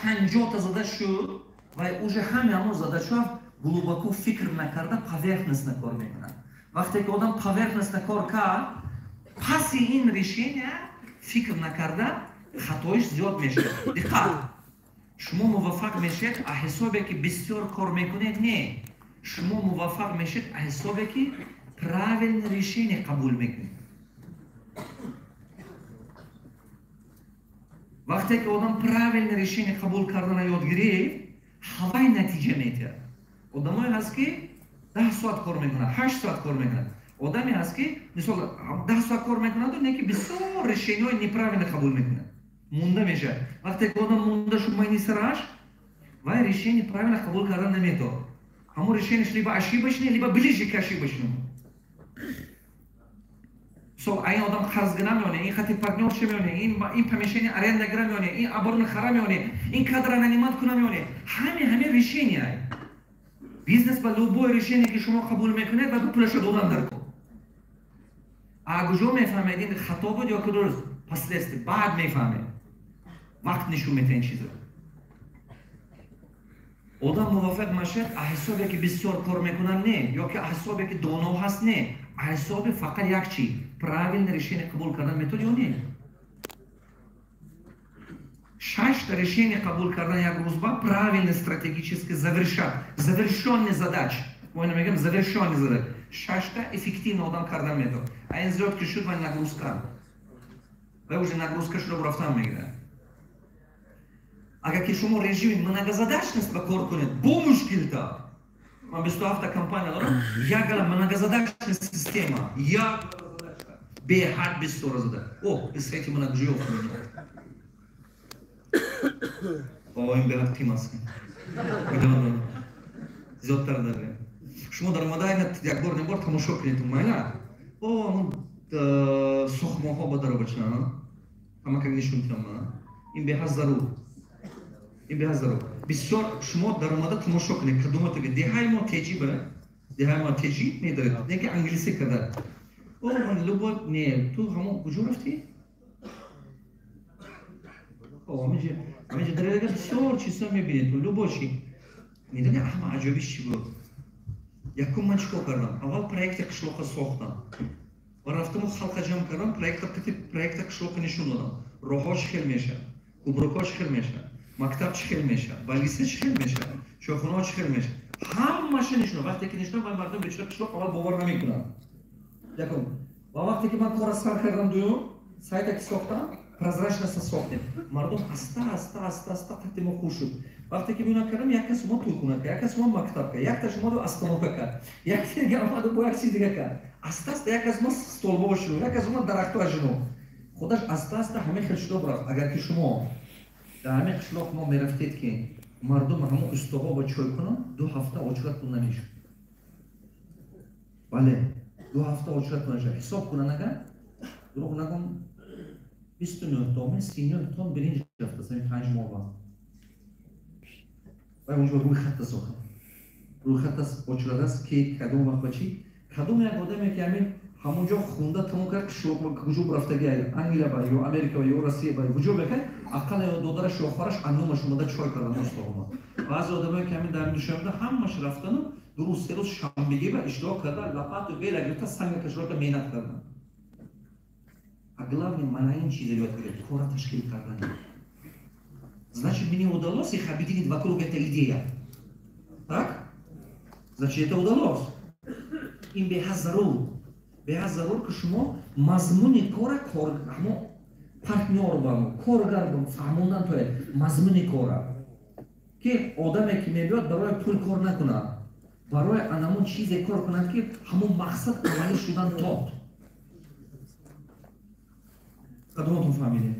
50 задач шуд ва уже ҳамаи задачаҳо глубоко фикр накарда поверхностно кор мекунад. Вақте ки одам поверхностно кор кард, паси ин решения фикр накарда хатоиш зиёд мешавад. диққат, шумо муваффақ мешед аз ҳисобе ки бисёр кор мекунед. Не, шумо муваффақ мешед аз ҳисобе ки правилно решение қабул мекунед. вақте ки одам правилно решение қабул карданро ёд гирифт, ҳавай натиҷа метиҳад. одамое ҳаст ки 10 соат кор мекунад, 8 соат кор мекунад. одаме ҳаст ки мисол 10 соат кор мекунад, не ки бисёр решениҳои неправилно қабул мекунад. мунда мешавад. вақте ки одам мунда шуд майни сараш, вай решение правильно қабул кардан наметавонад. ҳамон решениеш либо ошибочное, либо ближе к ошибочному. а ин одам қарзгина меонад, ин хати партнёрша меонад, ин помещение арендагира меонад, ин оборона хара меонад, ин кадра нанимат куна меонад. ҳаме решения. бизнес ба любое решение ки шумо қабул мекунед ва пулаша додан дар кор. а куҷо мефаҳмед ин хато буд ё ки дуруст? последствия баъд мефаҳмед. вақт нишон метаҳад ин чизро. одам муваффақ мешавад аз ҳисобе ки бисёр кор мекунад, не, ё ки аз ҳисобе ки доно ҳаст, не, аз ҳисоби фақат як чиз, правилно решение қабул кардан метавонад ё не. 6 решение қабул кардан як рӯзба правильно стратегически завершённый задач. мо ина мегӯем завершённый задач. 6 эффективно одам кардан метавонад. а ин зиёд ки шуд ва нагрузка. ва уже нагрузка шуда рафтан мегирад. агар ки шумо режими многозадачность ба кор кунед, бо мушкилта. ман 27 компания дорам, якала многозадачная система, якала задача, беҳад бисёр задач. исхати мана куҷо ёфтам? ин беҳад қим аст. зиёдтар дاره. шумо дар омадаи як бор небор тамошо кунед, майна? сохмонҳо ба дара бачана. ҳама как нишон дидам. ин беҳад зарур. ин беҳад зарур. бисёр шумо дар омада тамошо кунед, кадоматага деҳаи мо теҷӣ ба деҳаи мо теҷӣ медоред. не ки англисӣ када. ман любовь не, ту ҳамон куҷо рафтӣ? ҳаминҷа дар бисёр чизҳо мебинед. ту любовь чӣ? медони ҳама аҷобиш чӣ буд? якум ман чӣ кор кардам? аввал проекти қишлоқа сохтам. ва рафтаму халқа ҷамъ кардам, проекта қишлоқа нишон додам. роҳҳо чӣ хел мешавад? кубрукҳо чӣ хел мешавад? мактаб чӣ хел мешавад? балиса чӣ хел мешавад? чойхонаҳо чӣ хел мешавад? ҳамаша нишонам. вақте ки нишонам, ман мардум бечора қишлоқ аввал бовар намекунам. якум. ва вақте ки ман кора сар кардам, дуюм сайта ки сохтам, прозрачността сохтем. мардум аста қатимо хуш шуд. вақте ки бина кардам, як кас мо тӯйхона кард, як кас мо мактаб кард, як кас мо остановка кард, як дига омаду бо як чиз дига кард. аста як кас мо столбо шуд, як кас мо дарахтҳо ажино. худаш аста ҳаме хел шуда бурафт. агар ки шумо дар ҳаме қишлоқ мо мерафтед ки мардум ҳамон устоҳо ба чойхона 2 ҳафта очрат пул намешуд. бале, 2 ҳафта очрат пул намешуд. ҳисоб кунан агар дурӯғ нагӯм 29 тон, 39 тон биринҷ рафта сами 5 моҳ вақт. ва онҷо рӯйхатта сохтам. рӯйхатта очрат аст ки кадом вақт ба чӣ? кадом як одаме ки ҳамин ҳамонҷо хунда тамом кард, қишлоқ куҷо рафтаги Англия ба ё Америка ба ё Россия ба куҷо мекард, аққал додараш ё охараш аннумаш омада чой кардан устоҳома. баъзе одамое ки ҳамин дар нишонда ҳамаш рафтану дурӯз се рӯз шанбегӣ ба иштирок карда, лапату бела гирифта санга кашрока меҳнат кардан. А главное, мана ин чизе ёд гирифт, кора ташкил кардан. Значит, мне удалось их объединить вокруг этой идеи. Так? Значит, это удалось. Им беҳад зарур ки шумо мазмуни кора партнёр бам, коргар бам фаҳмондан тояд мазмуни кора. Ки одаме ки мебиёд барои пул кор накунад, барои анамон чизе кор кунад ки ҳамон мақсад амалӣ шудан тод. кадоматон фаҳмидед?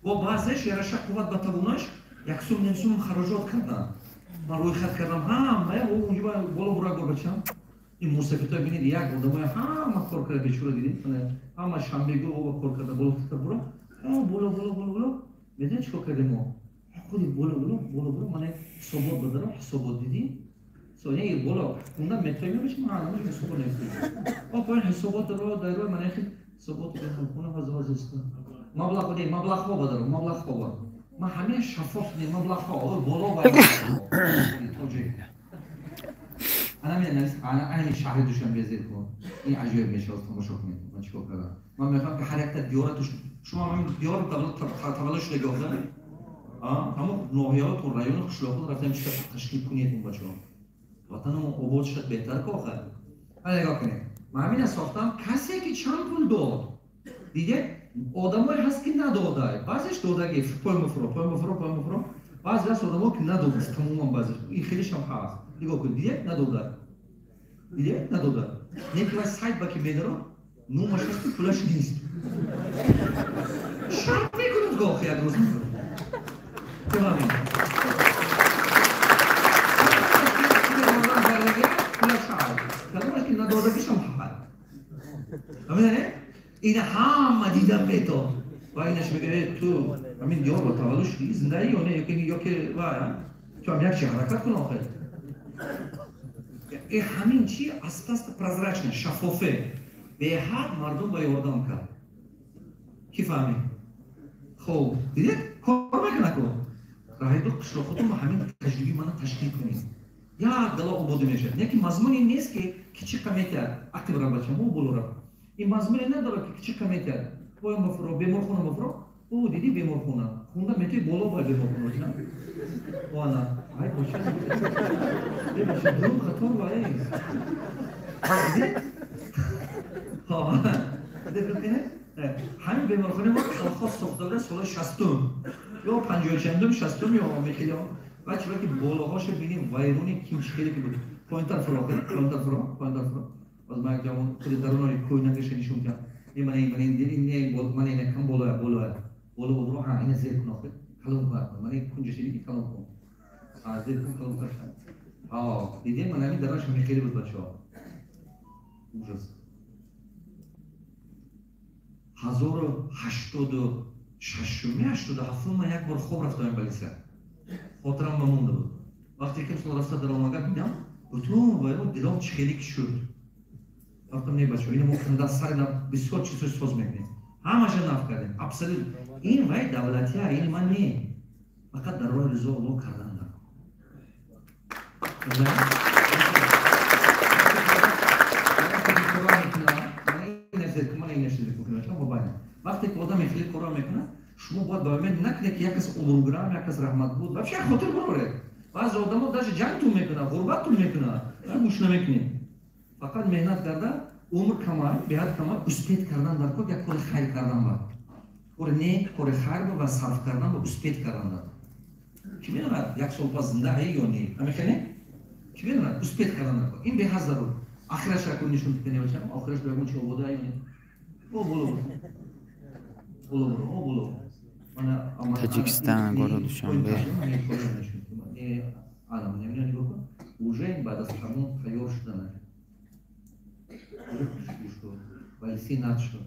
бо баъзеш яраша қувват ба тавонаш 1 сум ним сум хароҷот кардан. ман рӯйхат кардам, онҷа боло бура горбачам. ин мусафитҳо бинед, як одамоя ҳама кор карда, бечора дидед, ҳама шанбегу ова кор карда, боло бура, боло. медонед чӣ кор кардем мо? худи боло, мана ҳисобот бадарам, ҳисобот дидӣ? сояи боло хунда метои мебачим, ҳамаш ҳисобот нефтид. поин ҳисоботро даро мана ҳисоботи хона ҳазорист. маблағҳо бадарам, маблағҳо бар. ما همه شفاف نیم مبلغ بالا باید توجه انا من شهر دوشنبه زید کن این عجیب میشه از تماشا کنید من چیکار کردم من میخوام که هر یک تا دیار توش شما همین دیار تولدش نگاه کنید همون نوحیات و رایون قشلاقون رفتیم چیکار تشکیل کنید این بچه‌ها وطنم آباد شد بهتر که آخر نگاه کنید من همین ساختم کسی که چند پول داد دیگه آدمایی هست که نداده بعضیش دادگی پول مفرو بعضی از آدم‌ها که نداده تماما بعضی این خیلیش هم هست نگاه کنید دیگه نداده یکی از سایت با که میداره نومش هست که پولش نیست شرط میکنه گاه یک روز میکنه که همین کلامش که نداده کشم حال همینه این همه دیدم بیتا و اینش میگه تو همین دیار با تولدش زنده ای یا نه یا که تو هم یک چی حرکت کن آخر همین چی است پرازرچنه شفافه به هر مردم با یاردم کرد کی فهمید خب دیدید کار میکنه کن راهی دو قشلاقتون با همین تجربی من تشکیل کنید یک دلا عبوده میشه یکی مضمونی نیست که کچی کمیته اکتیو را بچه مو بولو را این مضمونی نداره که کچی کمیته باید مفرو بیمار خونه مفرو او دیدی بیمار خونده میتوی بالا باید بیمار خونه نه وانا ای باشه بشه درون خطور باید دیدی ها دیدی همین بیمار خونه ما خلخاص ساختاره سال 60 یا 50 چندم 60 یا میخیلی بچه که بالاهاشو بینیم ویرونی کیمشکلی که بود پوینتر فرا از من جوان خود درونای کوی نگشه نشون کرد این من این کم بالا بود رو این زیر کن آخه کلام کرد من این کنجش دیگه کلام کن زیر کن کلام کرد دیدی من همین درونش میخیلی بود بچه ها اوجاز 1086 من یک بار خوب رفتم بلیسه خاطرم مونده بود وقتی که سال رفته در آماگه دیدم گفتم وای دلم چخیلی شد گفتم نه بچه‌ها اینو ما کنده سر بسیار چیزا ساز میکنیم همش ناف کردیم ابسولوت این وای دولتی ها این من نه فقط در راه رضا الله کردن وقتی که آدم خیلی کارا میکنه شما باید با من نکنید که یک از اولوگرام یک از رحمت بود بچه خاطر بروره بعض آدم‌ها داشت جنگتون میکنه غربتتون میکنه گوش نمیکنید فقط مهنت کرده عمر کمال بیاد کمال اسپید کردن در کار یک کار خیر کردن بود کار نیک کار خیر و صرف کردن و اسپید کردن بود کی میدونه یک سال پس زنده یا نه همین کی میدونه اسپید کردن بود این به هزار آخرش را کنیشون کنه بچه آخرش بگم چه بوده یا نه بولو Таджикистан, город Душанбе. Уже بعد از همون تیار شدن ولی سینات شد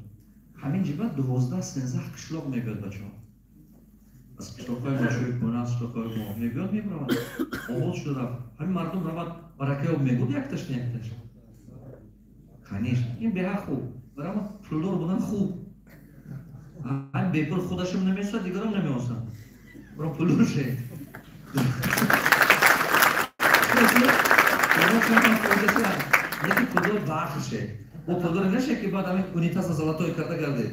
همین جبه 12-13 قشلاق میبید بچه ها از قشلاقهای بچه کنه از قشلاقهای ما میبید میبرد آواز شده همین مردم روید برکه ها میگود یک تشت خانیش این به خوب برای ما پولدار بودن خوب هم به پول خودشم نمیسته دیگرم نمیوستن برای پولدار شد یکی پولدار برخ شد و پولدار نشه که بعد همین اونیتاس از علاتای کرده گرده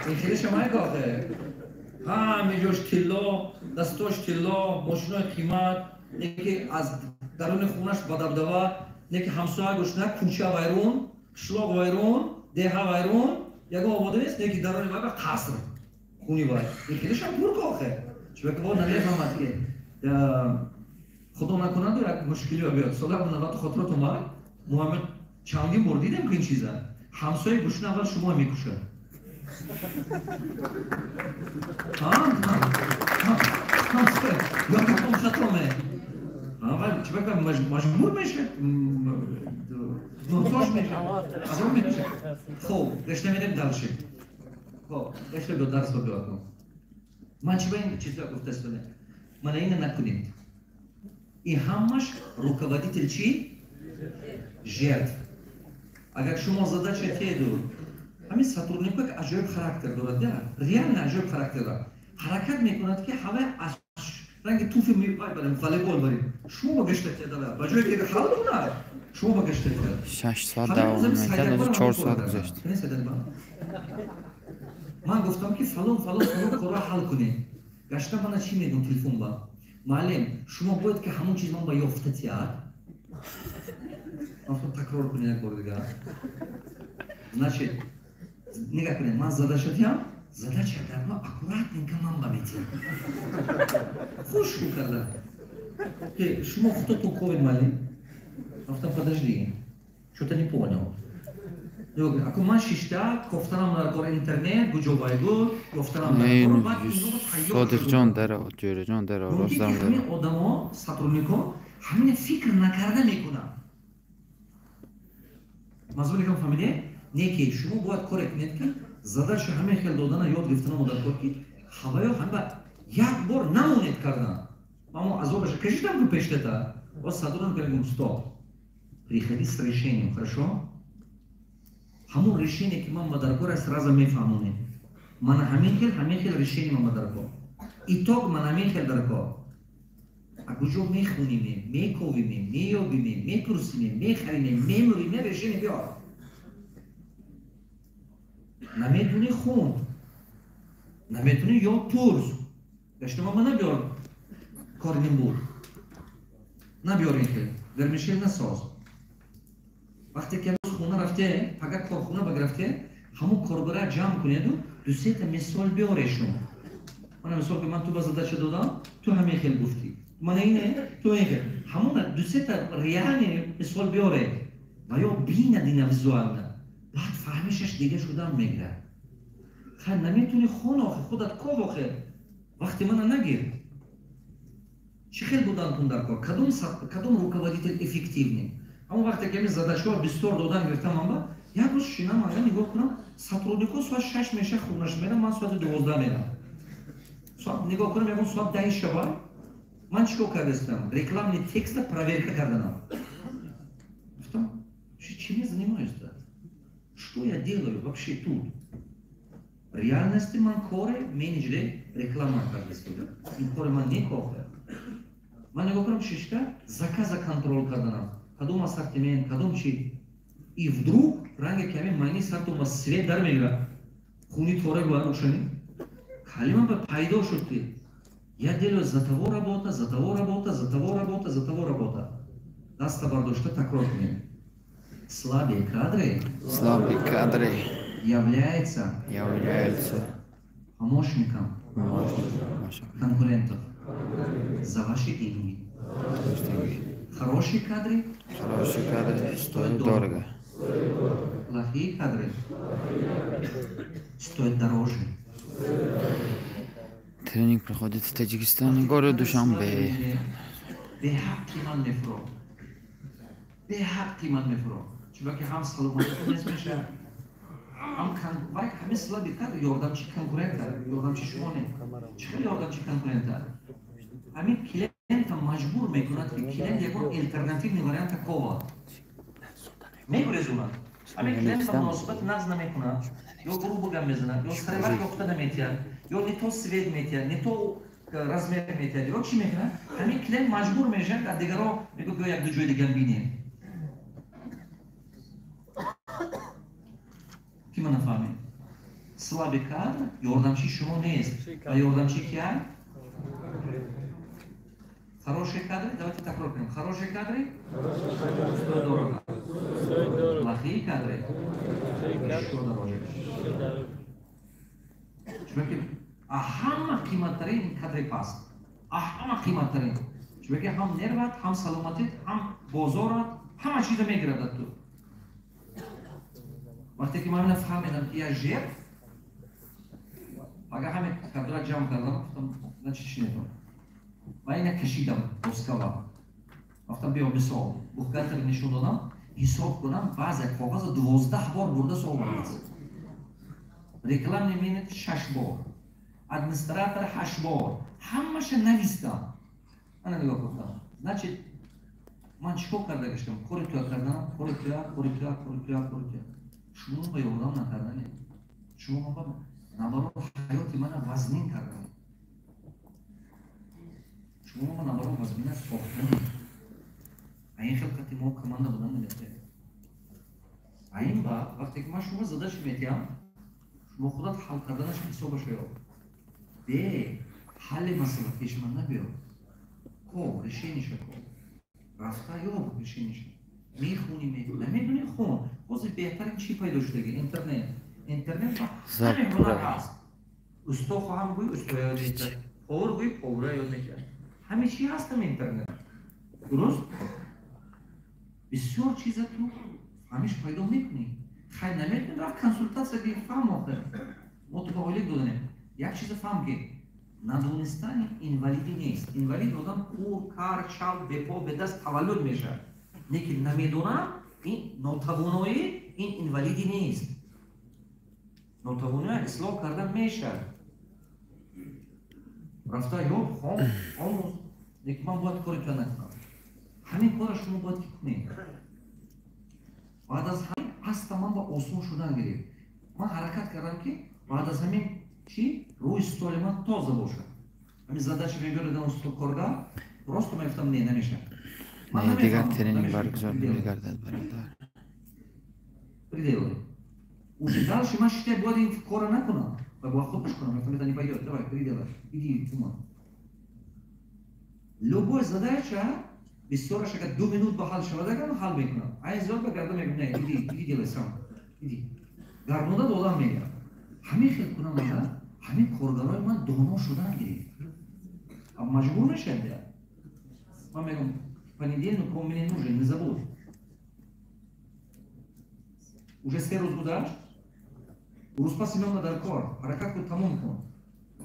این خیلی شمایی که آخه همه جوش تلا دستاش تلا ماشینای قیمت یکی از درون خونش با دبدبه یکی همسایه گوشنه کوچه ویرون قشلاق ویرون ده ویرون یک آباده نیست یکی درون ویرون قصر خونی باید این خیلی شم پور که آخه چون که باید نمیفهمد که خدا نکنند یک مشکلی بیاد سال 90 خاطرات اومد محمد چندین بار دیدم که این چیزه همسایه گوشنه اول شما میکشه همسایه یا کتون خطامه اول چه بکنم مجبور میشه محتاج میشه از اون میشه خب رشته میریم درشه خب رشته دو درس رو بیاد من چه باید این چیزا گفته است من اینو نکنیم این همش руководитель چی؟ жертв. Agar شما задача تیدو همین ساتورنیک یک عجیب خاراکتر دارد. ریال عجیب خاراکتر دارد. حرکت میکند که هوا از رنگ توفی میپاید بریم والیبال بریم. شما با گشت کردن. بجای که حال کنه. شما با گشت کردن. 6 ساعت دوام میکرد 4 ساعت گذشت. من گفتم که فلان کارا حل کنید. گشتم من چی میگم تلفن با معلم شما باید که همون چیز من با یافته تیار. آخر تکرار کنید یک بار دیگه. значит نگاه کنید من زده شدیم زده شدم ما اکورات نکام من بمیتیم. خوش میکردم. که شما خودتون کوید معلم. گفتم подожди. что-то не понял. Ако man шишта, кофтанам дар кор интернет, гуҷобайгу, кофтанам дар кор баъд инҳо тайёр Содиқҷон дара, ҷӯраҷон дара, ростам дара. Ҳамин одамо, сотруднико, ҳамин фикр накарда мекунанд. Мазмун мекунам фаҳмидед? Не ки шумо бояд коре кунед ки задаша ҳамин хел додана ёд гирифтанам дар кор ки ҳаваё ҳама як бор намонед кардан. Мамо азобаша кашидам ку пештета. Боз сотрудник гӯм стоп. Приходи с решением, хорошо? همون решение که من مدرکور сразу میفهمونم. من همین خیل решение من مدرکور. итог من همین خیل درکور. اگه میخونیم، میکوبیم، میابیم، میپرسیم، میخریم، میموریم، решение بیار. نمیتونی خون، نمیتونی یا پرس. داشتم من نبیار کاریم بود. نبیار این خیل. درمیشیل نساز. وقتی که خونه رفته، فقط کارخونه بگرفته، همون کاربرا جمع کنید و دو سه تا مثال بیارشون. من مثال که من تو بازداشت دادم، تو همین خیلی گفتی. من اینه، تو اینه. همون دو سه تا ریانی مثال بیاره. و یا بین دینه ویزوال نه. بعد فهمیشش دیگه شدم میگه. خیلی نمیتونی خون آخه خودت کار آخه. وقتی من نگیر. چه خیلی بودن تون در کار؟ کدوم руководитель ефективний? همون وقتی که می задача بستور دادن گرفتم من یک روز شینم آیا نگاه کنم сотруднико ساعت 6 میشه خونش میرم من ساعت 12 میرم ساعت نگاه کنم میگم ساعت 10 شب من چیکار کردم рекламный текст проверка کردم گفتم чем я занимаюсь что я делаю вообще тут в реальности من کار менеджер реклама کردم این کار من نکردم من نگاه کنم شیشتا заказа контроль کردم کدوم ассортимент, کدوم چی і вдруг ранги ками майни сарту ва свет дар мегира хуни торе гуар ушани калима ба пайдо шуд ки я делаю за того работа даста бардошта такрор кунем слабые кадры является помощником конкурентов за ваши деньги. Хорошие кадры стоят дорого. Плохие кадры стоят дороже. Тренинг проходит в Таджикистане, город Душанбе. بحق من میفرو چون که هم سلامت میشه هم همه سلامتی کار یاردمچی کنکورنت یاردمچی شما نه چه یاردمچی کنکورنت همین کلینت مجبور میکند که کلینت یک الटरनेटिव وارینت کووا میگرزونه همین کلینت مناسبت ناز نمیکنه یا грубо گم میزنه یا سرور گفته نمیتیه یا не то свет میتیه не то размер میتیه یا چی میکنه همین کلینت مجبور میشه که دیگران میگه بیا یک دو جای دیگه ببینیم کی من نفهمید слабый кадр یاردمچی شما نیست و یاردمچی کیه хорошие кадры давайте так робимо хорошие кадры стоят дорого плохие кадры еще дороже чуваки а ҳама қиматтарин кадри паст ҳама қиматтарин чуваки ҳам нерват ҳам саломатит ҳам бозорат ҳама чиза мегирад ту وقتی که من فهمیدم که یه جیب اگر همین کادر جمع کردم گفتم نه چی نمی‌کنم و اینو کشیدم بسکوا گفتم بیا بساو بوکاتر نشون دادم حساب کنم بعضی کاغذ 12 بار برده سوالات رکلام نمی‌بینید 6 بار ادمنستراتور 8 بار همه‌ش نوشتم من نگاه کردم значит من چیکار کردم کاری تو کردم کاری شما با یادم نکردنه шумо наоборот ҳаёти мана вазнин кардам. шумо наоборот вазнина сохтани аин хилқати мо команда будан меметавед. аин ба вақте ки ман шумо задача метиҳам, шумо худат ҳал карданаш ҳисобаш ёб. бе ҳалли масъала пешман набиёб. ко решениша ко рафта ёб решениша мехуни намедуни хун. ҳозир беҳтарин чӣ пайдо шудаги интернет ҳамин ҳунар ҳаст. усто хоҳам гӯй усто ёд мекард, повар гӯй повара ёд мекард. ҳамин чӣ ҳастам интернет. дуруст? бисёр чиза ту ҳамиш пайдо мекунӣ. хай наметуни рафт консултатсияги фаҳм охир. мо ту ба олик доданем. як чиза фаҳм ки надонистани инвалидӣ нест. Инвалид одам кур, кар, чал, бепо, бедаст таваллуд мешавад. Лекин намедонам ин нотавоноӣ ин инвалидӣ нест. нотавоноӣ ислоҳ кардан мешавад. рафта ёб хом омӯз. лекин ман бояд кори ту накунам. ҳамин кора шумо бояд ки кунед. баъд аз ҳамин аста ман ба осон шудан гирифт. ман ҳаракат кардам ки баъд аз ҳамин чӣ рӯи столи ман тоза бошад. ҳамин задача мебиёдам усту коргар просто мефтам не намешавад. Дигар тренинг баргузор мегардад бародар. Приделай. Уже дальше ман считай бояд ин кора накунам. Ба худаш кунам, это не пойдет. Давай, приделай. Иди тума. Любой задача бисёраш агар 2 минут ба ҳал шавад, агар ҳал мекунам. Ай зиёд ба гардам мегӯям, не, иди делай сам. Иди. Гармода додам мегӯям. ҳамин хел кунам ана, ҳамин коргарои ман доно шудан гирифт. Маҷбур мешавад. Ман мегӯям, понедельник он мне нужен, не забудь. Уже 3 рӯз гузашт. рӯзпаси ман дар кор, ҳаракат кун, тамом кун.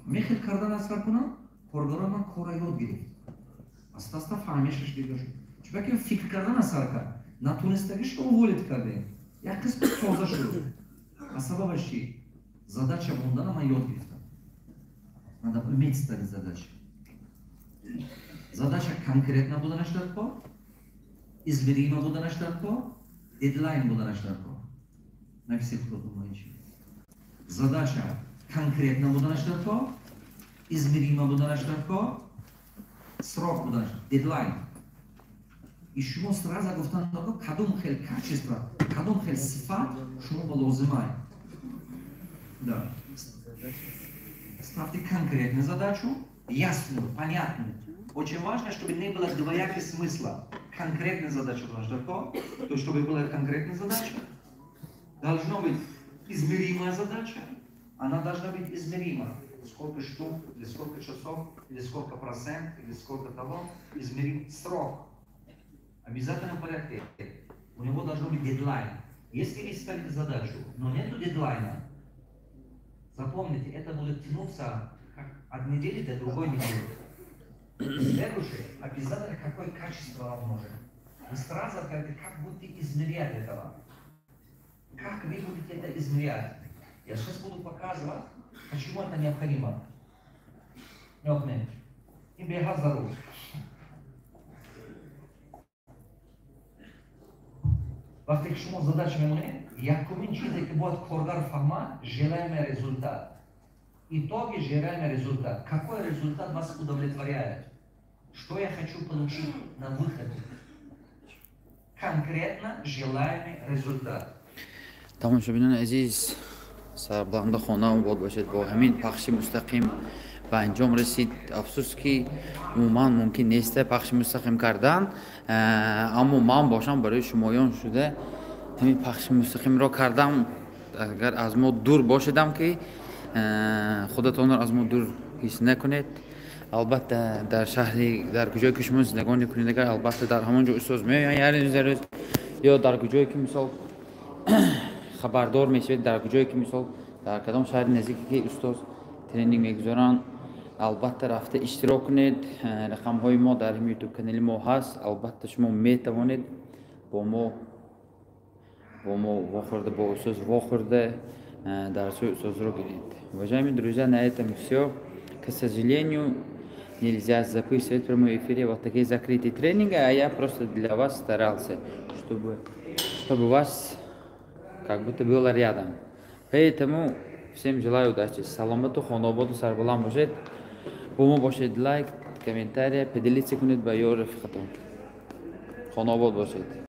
Мехел кардан аз кар кунам, коргарои ман кора ёд гирифт. Аста-аста фаҳмишаш дига шуд. Чунки ки фикр кардан аз сар кард. Натонистагишро уволид кардем. Як қисми тоза шуд. Аз сабабаш чӣ? Задача мондана ман ёд гирифтам. Надо уметь ставить задачи. Задача конкретна буданаш дар кор, измерима буданаш дар кор, дедлайн буданаш дар кор. На все худо думаем чӣ. Задача конкретна буданаш дар кор, измерима буданаш дар кор, срок буданаш, дедлайн. И шумо сразу гуфтан додо кадом хел качества, кадом хел сифат шумо ба лозимай. Да. Ставьте конкретную задачу, ясную, понятную. Очень важно, чтобы не было двояких смысла. Конкретная задача должна быть, то чтобы была конкретная задача, должна быть измеримая задача, она должна быть измерима. Сколько штук, или сколько часов, или сколько процент, или сколько того, измерим срок. Обязательно в порядке. У него должен быть дедлайн. Если вы ставите задачу, но нет дедлайна, запомните, это будет тянуться как от недели до другой недели. Следующее, обязательно какое качество вам нужно. Вы сразу говорите, как будете измерять этого. Как вы будете это измерять. Я сейчас буду показывать, почему это необходимо. И бегать за руку. Вақте ки шумо задача мемонед, якумин чизе ки бояд коргар фаҳма, желаемый результат. Итоги желаемый результат. Какой результат вас удовлетворяет? Что я хочу получить на выходе? Конкретно желаемый результат. тамошобинон азиз, сарбланда хона обод бошед. Бо ҳамин пахши мустақим ба анҷом расид. афсус ки умуман мумкин нест пахши мустақим кардан, аммо ман бошам барои шумоён шуда ҳамин пахши мустақимро кардам. агар аз мо дур бошедам ки худатонро аз мо дур ҳис накунед. албатта дар шаҳри дар куҷое ки шумо зиндагони кунидагар, албатта дар ҳамон ҷо устоз меоянд яр рӯз ё дар куҷое ки мисол хабардор мешавед, дар куҷое ки мисол дар кадом шаҳри наздике ки устоз тренинг мегузоранд, албатта рафта иштирок кунед. рақамҳои мо дар ютуб канали мо ҳаст. албатта шумо метавонед бо мо вохӯрда, бо устоз вохӯрда дарсҳои устозро гиред. Уважаемые друзья, на этом все. К сожалению, нельзя записывать в прямом эфире вот такие закрытые тренинги, а я просто для вас старался, чтобы вас как будто было рядом. Поэтому всем желаю удачи. Саломату, хонободу, сарбалам бошед. Бо мо бошед лайк, комментария, поделиться кунед ба ёр рафиқатон. Хонобод бошед.